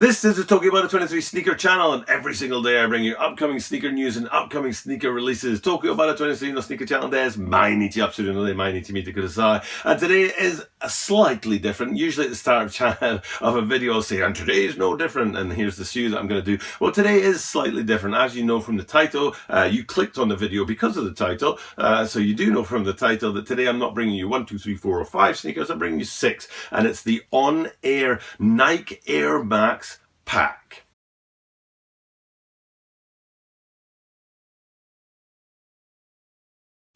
This is the Tokyo Butter 23 sneaker channel, and every single day I bring you upcoming sneaker news and upcoming sneaker releases. Tokyo Butter 23 のスニーカーチャンネルです。毎日アップするので毎日見てください。And today is slightly different. Usually at the start of a video I'll say, and today is no different, and here's the shoe that I'm going to do. Well, today is slightly different. As you know from the title, you clicked on the video because of the title, so you do know from the title that today I'm not bringing you 1, 2, 3, 4 or 5 sneakers, I'm bringing you 6, and it's the on-air Nike Air Max pack.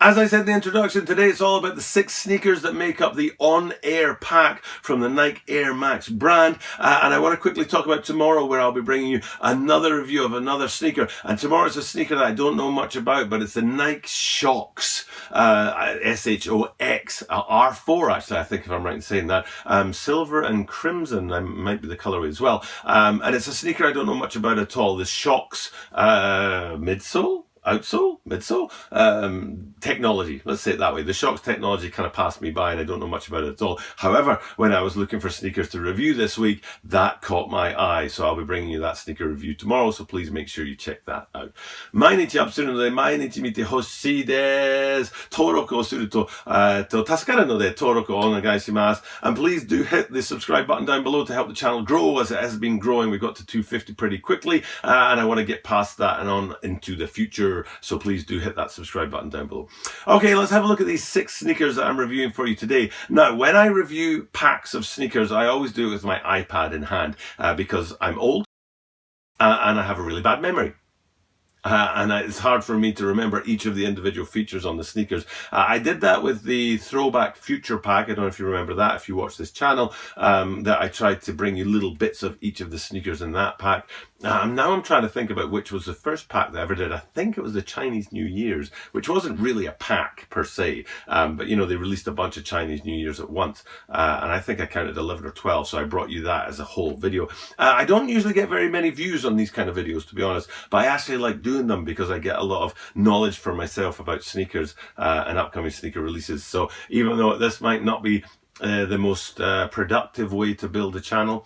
As I said in the introduction, today it's all about the 6 sneakers that make up the on-air pack from the Nike Air Max brand. And I want to quickly talk about tomorrow, where I'll be bringing you another review of another sneaker. And tomorrow's a sneaker that I don't know much about, but it's the Nike Shox, S-H-O-X, R4 actually, I think, if I'm right in saying that. Silver and crimson might be the colorway as well. And it's a sneaker I don't know much about at all. The Shox midsole? Outsole, midsole, technology. Let's say it that way. The Shox technology kind of passed me by, and I don't know much about it at all. However, when I was looking for sneakers to review this week, that caught my eye. So I'll be bringing you that sneaker review tomorrow. So please make sure you check that out. 毎日アップするので毎日見てほしいです。登録をすると、助かるので登録をお願いします。And please do hit the subscribe button down below to help the channel grow, as it has been growing. We got to 250 pretty quickly, and I want to get past that and on into the future. So please do hit that subscribe button down below. Okay, let's have a look at these 6 sneakers that I'm reviewing for you today. Now, when I review packs of sneakers, I always do it with my iPad in hand because I'm old and I have a really bad memory. And it's hard for me to remember each of the individual features on the sneakers. I did that with the Throwback Future pack. I don't know if you remember that, if you watch this channel, that I tried to bring you little bits of each of the sneakers in that pack. Now I'm trying to think about which was the first pack that I ever did. I think it was the Chinese New Year's, which wasn't really a pack per se, but you know, they released a bunch of Chinese New Year's at once, and I think I counted 11 or 12, so I brought you that as a whole video. I don't usually get very many views on these kind of videos, to be honest, but I actually like doing them because I get a lot of knowledge for myself about sneakers and upcoming sneaker releases. So even though this might not be the most productive way to build a channel,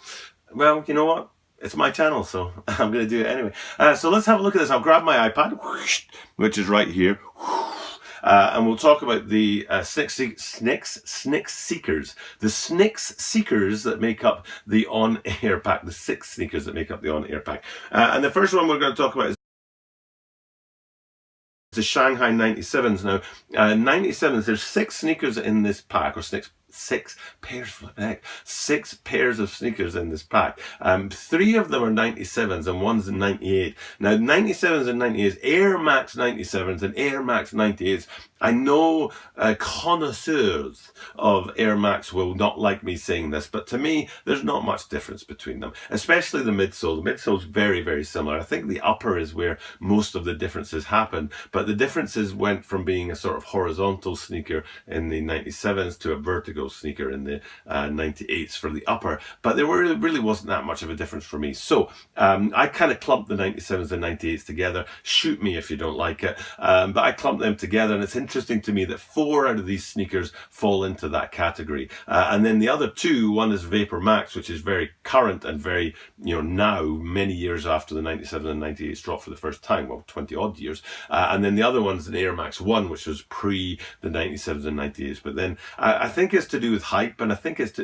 well, you know what? It's my channel, so I'm going to do it anyway. So let's have a look at this. I'll grab my iPad, which is right here. And we'll talk about the Snicks Seekers. The Snicks Seekers that make up the on-air pack. The 6 sneakers that make up the on-air pack. And the first one we're going to talk about is the Shanghai 97s. Now, 97s, there's 6 sneakers in this pack, or 6 pairs of sneakers in this pack. 3 of them are 97s and one's a 98. Now, 97s and 98s, Air Max 97s and Air Max 98s. I know connoisseurs of Air Max will not like me saying this, but to me, there's not much difference between them, especially the midsole. The midsole's very, very similar. I think the upper is where most of the differences happen, but the differences went from being a sort of horizontal sneaker in the 97s to a vertical sneaker in the 98s for the upper, but there really wasn't that much of a difference for me. So I kind of clumped the 97s and 98s together. Shoot me if you don't like it, but I clumped them together, and it's interesting to me that 4 out of these sneakers fall into that category, and then the other 2, one is Vapor Max, which is very current and very, you know, now many years after the 97 and 98s dropped for the first time, well, 20 odd years, and then the other one's an Air Max 1, which was pre the 97s and 98s. But then I think it's to do with hype, and I think it's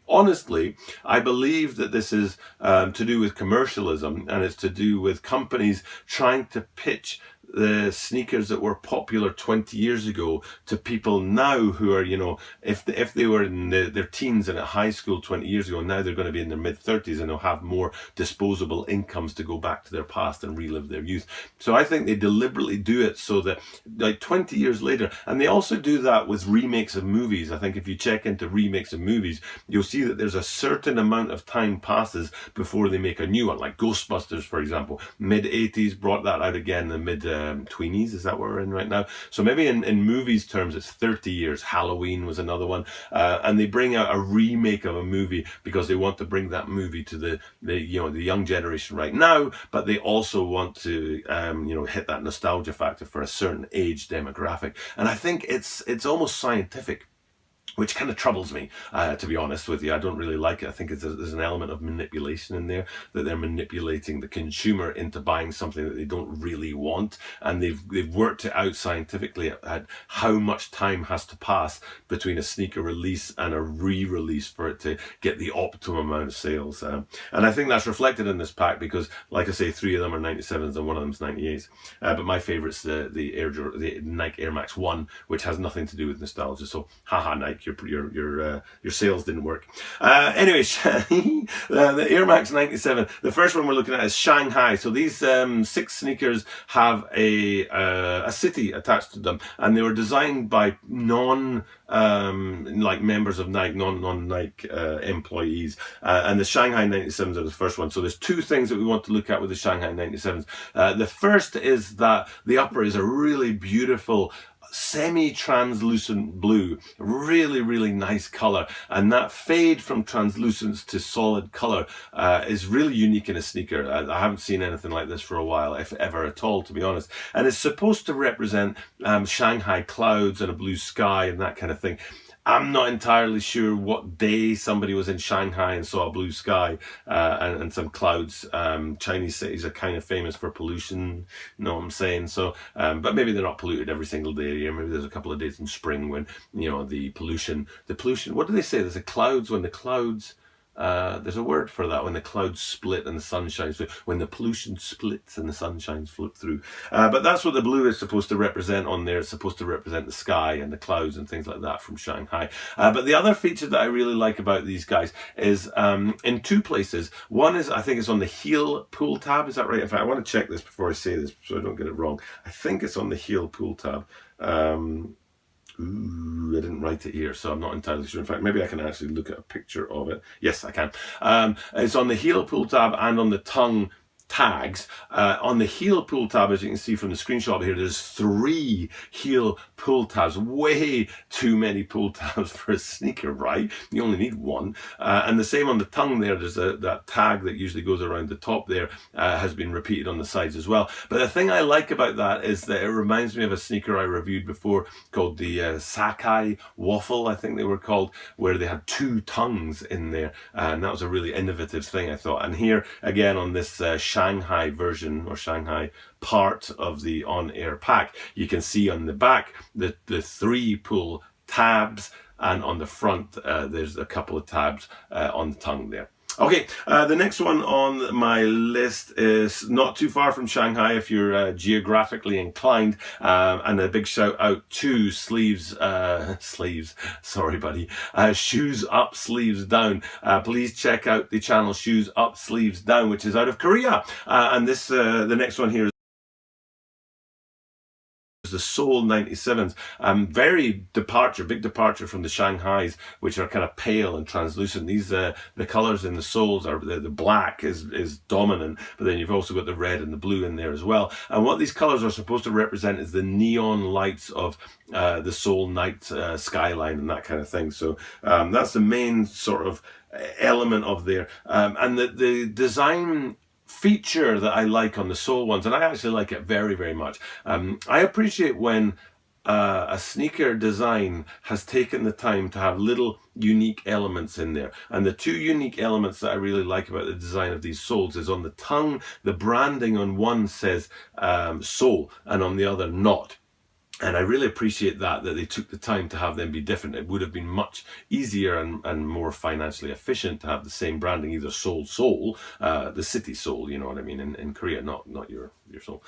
honestly, I believe that this is to do with commercialism, and it's to do with companies trying to pitch the sneakers that were popular 20 years ago to people now who are, you know, if they were in their teens and at high school 20 years ago, now they're going to be in their mid-30s and they'll have more disposable incomes to go back to their past and relive their youth. So I think they deliberately do it so that, like, 20 years later, and they also do that with remakes of movies. I think if you check into remakes of movies, you'll see that there's a certain amount of time passes before they make a new one, like Ghostbusters, for example. Mid-80s brought that out again, the mid-tweenies, is that what we're in right now? So maybe in movies terms, it's 30 years. Halloween was another one. And they bring out a remake of a movie because they want to bring that movie to the young generation right now, but they also want to, hit that nostalgia factor for a certain age demographic. And I think it's almost scientific. which kind of troubles me, to be honest with you. I don't really like it. I think there's an element of manipulation in there, that they're manipulating the consumer into buying something that they don't really want, and they've worked it out scientifically at how much time has to pass between a sneaker release and a re-release for it to get the optimum amount of sales. And I think that's reflected in this pack because, like I say, 3 of them are 97s and 1 of them's 98s. But my favourite's the Nike Air Max 1, which has nothing to do with nostalgia. So, haha, Nike. Your sales didn't work. Anyways, the Air Max 97. The first one we're looking at is Shanghai. So these 6 sneakers have a city attached to them, and they were designed by like members of Nike, non-Nike employees. And the Shanghai 97s are the first one. So there's 2 things that we want to look at with the Shanghai 97s. The first is that the upper is a really beautiful semi-translucent blue, really nice color, and that fade from translucence to solid color is really unique in a sneaker. I haven't seen anything like this for a while, if ever at all, to be honest, and it's supposed to represent Shanghai clouds and a blue sky and that kind of thing. I'm not entirely sure what day somebody was in Shanghai and saw a blue sky and some clouds. Chinese cities are kind of famous for pollution, you know what I'm saying? So, but maybe they're not polluted every single day a year. Maybe there's a couple of days in spring when, you know, the pollution, what do they say? There's the clouds, when the clouds, there's a word for that, when the clouds split and the sun shines through, when the pollution splits and the sun shines through. But that's what the blue is supposed to represent on there. It's supposed to represent the sky and the clouds and things like that from Shanghai. But the other feature that I really like about these guys is in 2 places. One is, I think it's on the heel pull tab. Is that right? In fact, I want to check this before I say this so I don't get it wrong. I think it's on the heel pull tab. Ooh, I didn't write it here, so I'm not entirely sure. In fact, maybe I can actually look at a picture of it. Yes, I can. It's on the heel pull tab and on the tongue tags. On the heel pull tab, as you can see from the screenshot here, there's 3 heel pull tabs. Way too many pull tabs for a sneaker, right? You only need 1. And the same on the tongue there. There's that tag that usually goes around the top there, has been repeated on the sides as well. But the thing I like about that is that it reminds me of a sneaker I reviewed before called the Sakai Waffle, I think they were called, where they had 2 tongues in there. And that was a really innovative thing, I thought. And here, again, on this Shanghai version or Shanghai part of the on-air pack, you can see on the back the 3 pull tabs, and on the front there's a couple of tabs on the tongue there. Okay, the next one on my list is not too far from Shanghai if you're geographically inclined, and a big shout out to Shoes Up, Sleeves Down. Please check out the channel Shoes Up, Sleeves Down, which is out of Korea. And this, the next one here is the Seoul 97s. Big departure from the Shanghais, which are kind of pale and translucent. These the colors in the soles are the black is dominant, but then you've also got the red and the blue in there as well. And what these colors are supposed to represent is the neon lights of the Seoul night skyline and that kind of thing. So that's the main sort of element of there. And the design feature that I like on the Seoul ones, and I actually like it very much. I appreciate when a sneaker design has taken the time to have little unique elements in there. And the 2 unique elements that I really like about the design of these soles is on the tongue, the branding on one says Seoul and on the other not. And I really appreciate that they took the time to have them be different. It would have been much easier and more financially efficient to have the same branding, either Seoul, the city Seoul, you know what I mean, in Korea, not your Seoul,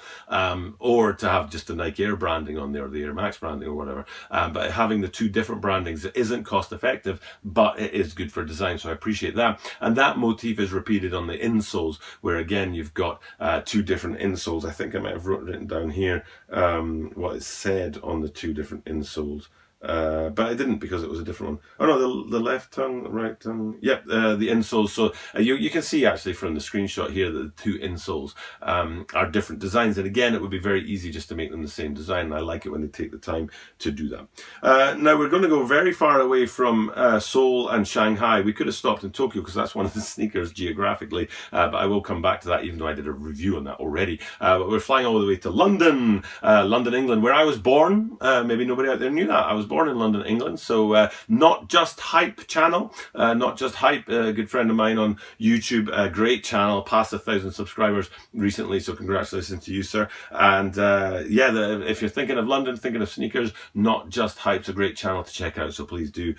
or to have just the Nike Air branding on there, or the Air Max branding or whatever. But having the 2 different brandings isn't cost effective, but it is good for design, so I appreciate that. And that motif is repeated on the insoles, where again you've got 2 different insoles. I think I might have written down here what it said on the 2 different insoles. But I didn't, because it was a different one. Oh no, the left tongue, the right tongue. Yep, the insoles. So you can see actually from the screenshot here that the 2 insoles are different designs. And again, it would be very easy just to make them the same design. And I like it when they take the time to do that. Now we're going to go very far away from Seoul and Shanghai. We could have stopped in Tokyo because that's one of the sneakers geographically, but I will come back to that, even though I did a review on that already. But we're flying all the way to London, England, where I was born. Maybe nobody out there knew that. I was born born in London, England. So Not Just Hype channel, Not Just Hype, a good friend of mine on YouTube, a great channel, past 1,000 subscribers recently, so congratulations to you, sir. And if you're thinking of London, thinking of sneakers, Not Just Hype's a great channel to check out, so please do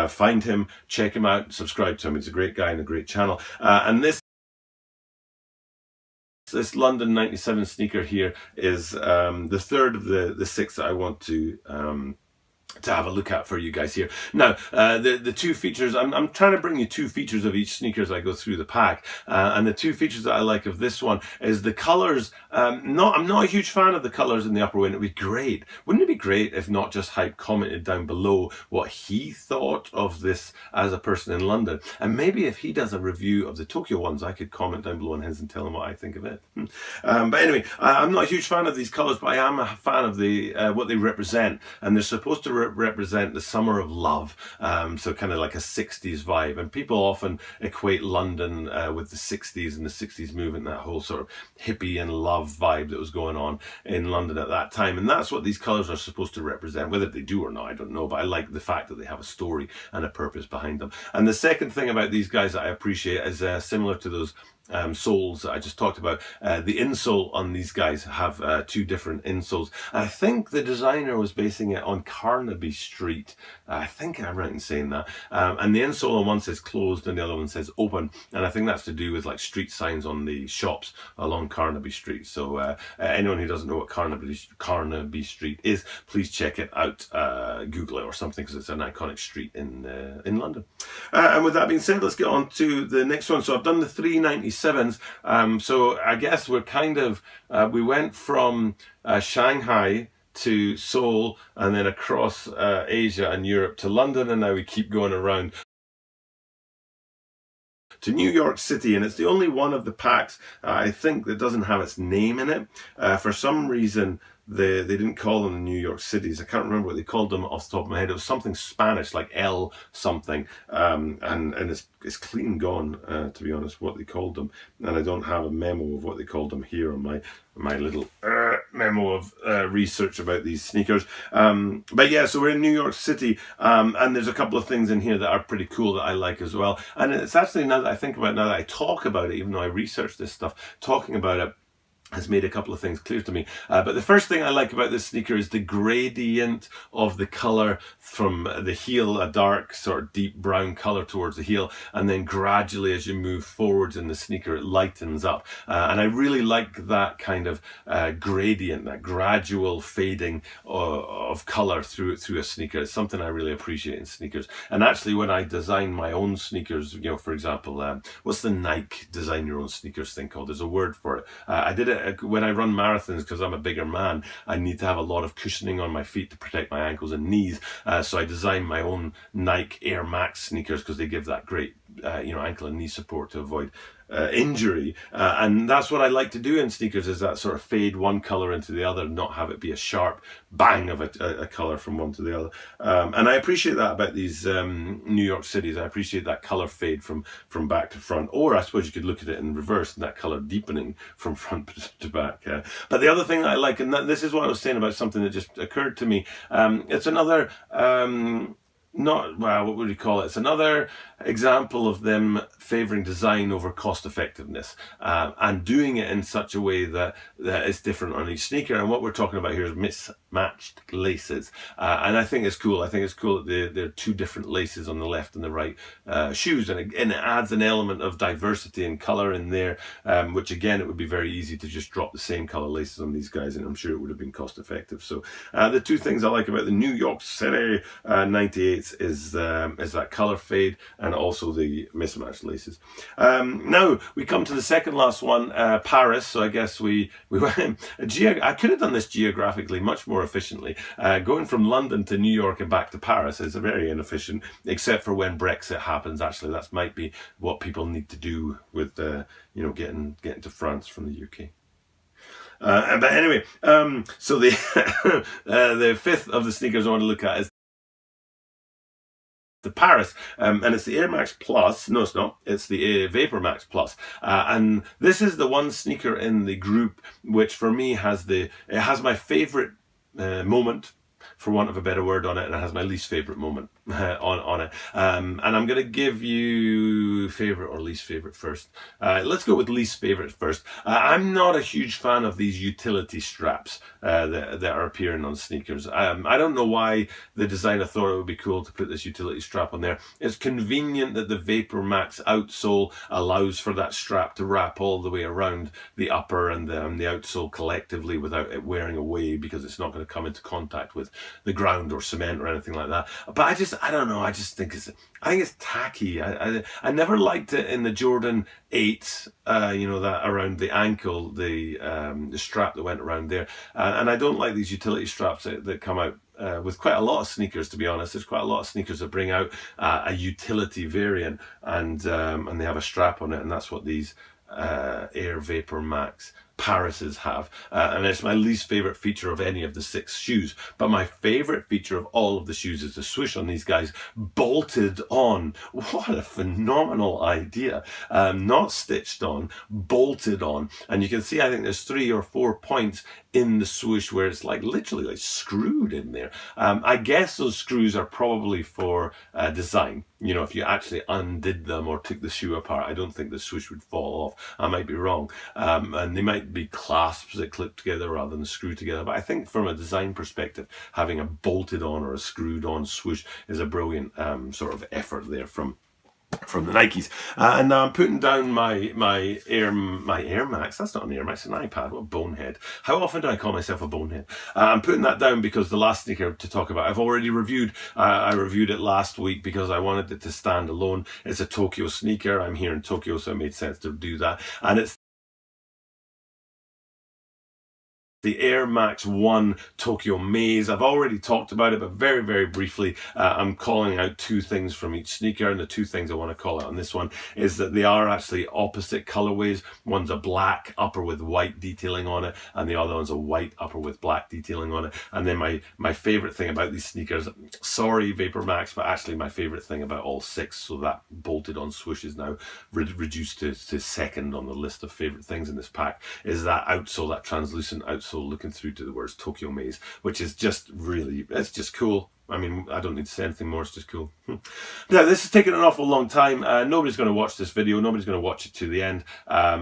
find him, check him out, subscribe to him. He's a great guy and a great channel. And this London 97 sneaker here is the third of the six that I want to have a look at for you guys here. Now, the two features, I'm trying to bring you two features of each sneaker as I go through the pack. And the two features that I like of this one is the colors. I'm not a huge fan of the colors in the upper wing. It'd be great. Wouldn't it be great if Not Just Hype commented down below what he thought of this as a person in London? And maybe if he does a review of the Tokyo ones, I could comment down below on his and tell him what I think of it. But anyway, I'm not a huge fan of these colors, but I am a fan of the what they represent. And they're supposed to represent the summer of love, so kind of like a 60s vibe, and people often equate London with the 60s and the 60s movement, that whole sort of hippie and love vibe that was going on in London at that time, and that's what these colours are supposed to represent. Whether they do or not, I don't know, but I like the fact that they have a story and a purpose behind them. And the second thing about these guys that I appreciate is similar to those soles that I just talked about. The insole on these guys have two different insoles. I think the designer was basing it on Carnaby Street. I think I'm right in saying that. And the insole on one says closed and the other one says open. And I think that's to do with like street signs on the shops along Carnaby Street. So anyone who doesn't know what Carnaby Street is, please check it out. Google it or something, because it's an iconic street in London. And with that being said, let's get on to the next one. So I've done the 397s. So I guess we're kind of, we went from Shanghai to Seoul and then across Asia and Europe to London, and now we keep going around to New York City, and it's the only one of the packs I think that doesn't have its name in it. For some reason they didn't call them the New York Cities. I can't remember what they called them off the top of my head. It was something Spanish, like El something, and it's clean gone, to be honest, what they called them. And I don't have a memo of what they called them here on my little memo of research about these sneakers. But yeah, so we're in New York City, and there's a couple of things in here that are pretty cool that I like as well. And it's actually, now that I think about it, now that I talk about it, even though I researched this stuff, talking about it has made a couple of things clear to me. But the first thing I like about this sneaker is the gradient of the colour from the heel, a dark sort of deep brown colour towards the heel, and then gradually as you move forwards in the sneaker it lightens up. And I really like that kind of gradient, that gradual fading of colour through a sneaker. It's something I really appreciate in sneakers. And actually when I design my own sneakers, you know, for example, what's the Nike design your own sneakers thing called? There's a word for it. I did it when I run marathons, because I'm a bigger man, I need to have a lot of cushioning on my feet to protect my ankles and knees. So I designed my own Nike Air Max sneakers because they give that great, ankle and knee support to avoid injury. And that's what I like to do in sneakers, is that sort of fade one color into the other, not have it be a sharp bang of a color from one to the other. And I appreciate that about these New York cities. I appreciate that color fade from back to front, or I suppose you could look at it in reverse and that color deepening from front to back. But the other thing that I like, and this is what I was saying about something that just occurred to me, it's another what would you call it? It's another example of them favouring design over cost effectiveness, and doing it in such a way that it's different on each sneaker. And what we're talking about here is mismatched laces, and I think it's cool. I think it's cool that there are two different laces on the left and the right shoes, and it adds an element of diversity and colour in there, which again, it would be very easy to just drop the same colour laces on these guys, and I'm sure it would have been cost effective. So the two things I like about the New York City 98s is that colour fade and also the mismatched laces. Now we come to the second last one, Paris. So I guess we went. I could have done this geographically much more efficiently. Going from London to New York and back to Paris is very inefficient, except for when Brexit happens. Actually, that might be what people need to do with getting to France from the UK. But anyway, so the fifth of the sneakers I want to look at is the Paris, and it's the Air Max Plus. No, it's not. It's the Vapor Max Plus, and this is the one sneaker in the group which, for me, has my favorite moment. for want of a better word, on it, and it has my least favorite moment on it. And I'm going to give you favorite or least favorite first. Let's go with least favorite first. I'm not a huge fan of these utility straps that are appearing on sneakers. I don't know why the designer thought it would be cool to put this utility strap on there. It's convenient that the Vapor Max outsole allows for that strap to wrap all the way around the upper and the outsole collectively without it wearing away, because it's not going to come into contact with the ground or cement or anything like that. But I don't know, I think it's tacky. I never liked it in the Jordan 8, that around the ankle, the strap that went around there. And I don't like these utility straps that come out with quite a lot of sneakers, to be honest. There's quite a lot of sneakers that bring out a utility variant, and they have a strap on it, and that's what these Air Vapor Max Parises have, and it's my least favorite feature of any of the 6 shoes. But my favorite feature of all of the shoes is the swoosh on these guys bolted on. What a phenomenal idea. Not stitched on, bolted on. And you can see, I think there's 3 or 4 points in the swoosh where it's like literally like screwed in there. I guess those screws are probably for design. If you actually undid them or took the shoe apart, I don't think the swoosh would fall off. I might be wrong. And they might be clasps that clip together rather than screw together. But I think from a design perspective, having a bolted on or a screwed on swoosh is a brilliant sort of effort there from the Nikes. And now I'm putting down my Air Max. That's not an Air Max, it's an iPad. What a bonehead. How often do I call myself a bonehead? I'm putting that down because the last sneaker to talk about I've already reviewed. I reviewed it last week because I wanted it to stand alone. It's a Tokyo sneaker. I'm here in Tokyo, so it made sense to do that. And it's the Air Max 1 Tokyo Maze. I've already talked about it, but very, very briefly, I'm calling out 2 things from each sneaker, and the 2 things I want to call out on this one is that they are actually opposite colorways. One's a black upper with white detailing on it, and the other one's a white upper with black detailing on it. And then my favorite thing about these sneakers, sorry Vapor Max, but actually my favorite thing about all 6, so that bolted on swoosh is now reduced to second on the list of favorite things in this pack, is that outsole, that translucent outsole looking through to the words Tokyo Maze, which is just really, it's just cool. I mean, I don't need to say anything more, it's just cool. Now, this has taken an awful long time. Nobody's going to watch this video. Nobody's going to watch it to the end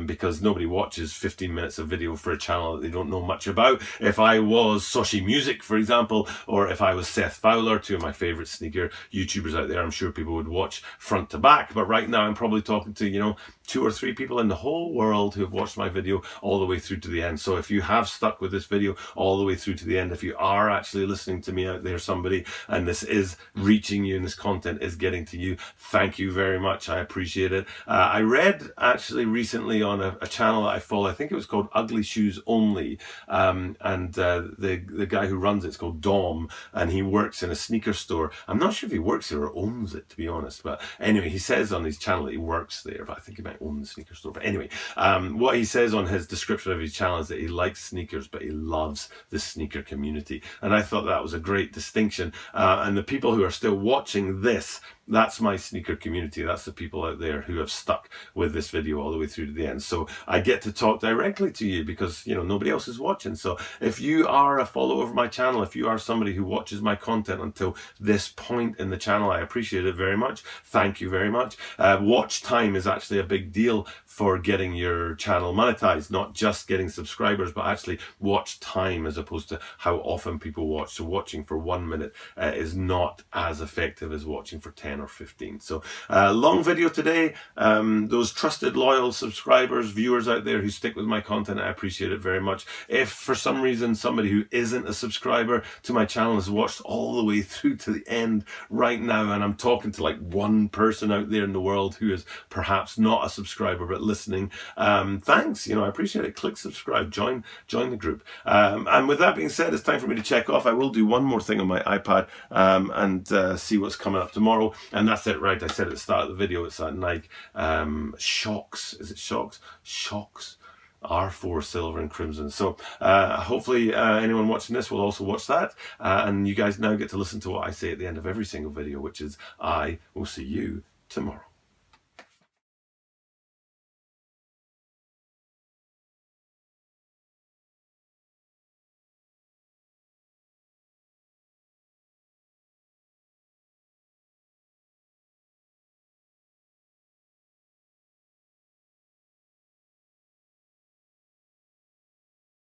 because nobody watches 15 minutes of video for a channel that they don't know much about. If I was Soshi Music, for example, or if I was Seth Fowler, 2 of my favorite sneaker YouTubers out there, I'm sure people would watch front to back. But right now, I'm probably talking to, 2 or 3 people in the whole world who have watched my video all the way through to the end. So if you have stuck with this video all the way through to the end, if you are actually listening to me out there, somebody, and this is reaching you and this content is getting to you, thank you very much. I appreciate it. I read actually recently on a channel that I follow, I think it was called Ugly Shoes Only, and the guy who runs it's called Dom, and he works in a sneaker store. I'm not sure if he works there or owns it, to be honest, but anyway, he says on his channel that he works there, but I think he might own the sneaker store. But anyway, what he says on his description of his channel is that he likes sneakers, but he loves the sneaker community, and I thought that was a great distinction. And the people who are still watching this, that's my sneaker community. That's the people out there who have stuck with this video all the way through to the end. So I get to talk directly to you because, nobody else is watching. So if you are a follower of my channel, if you are somebody who watches my content until this point in the channel, I appreciate it very much. Thank you very much. Watch time is actually a big deal for getting your channel monetized, not just getting subscribers, but actually watch time as opposed to how often people watch. So watching for 1 minute is not as effective as watching for 10 or 15. So long video today. Those trusted, loyal subscribers, viewers out there who stick with my content, I appreciate it very much. If for some reason somebody who isn't a subscriber to my channel has watched all the way through to the end right now, and I'm talking to like 1 person out there in the world who is perhaps not a subscriber but listening, thanks. I appreciate it. Click subscribe, join the group. And with that being said, it's time for me to check off. I will do one more thing on my iPad and see what's coming up tomorrow. And that's it, right? I said at the start of the video, it's that Nike Shocks. Is it Shocks? Shocks. R4 silver and crimson. So hopefully anyone watching this will also watch that. And you guys now get to listen to what I say at the end of every single video, which is I will see you tomorrow.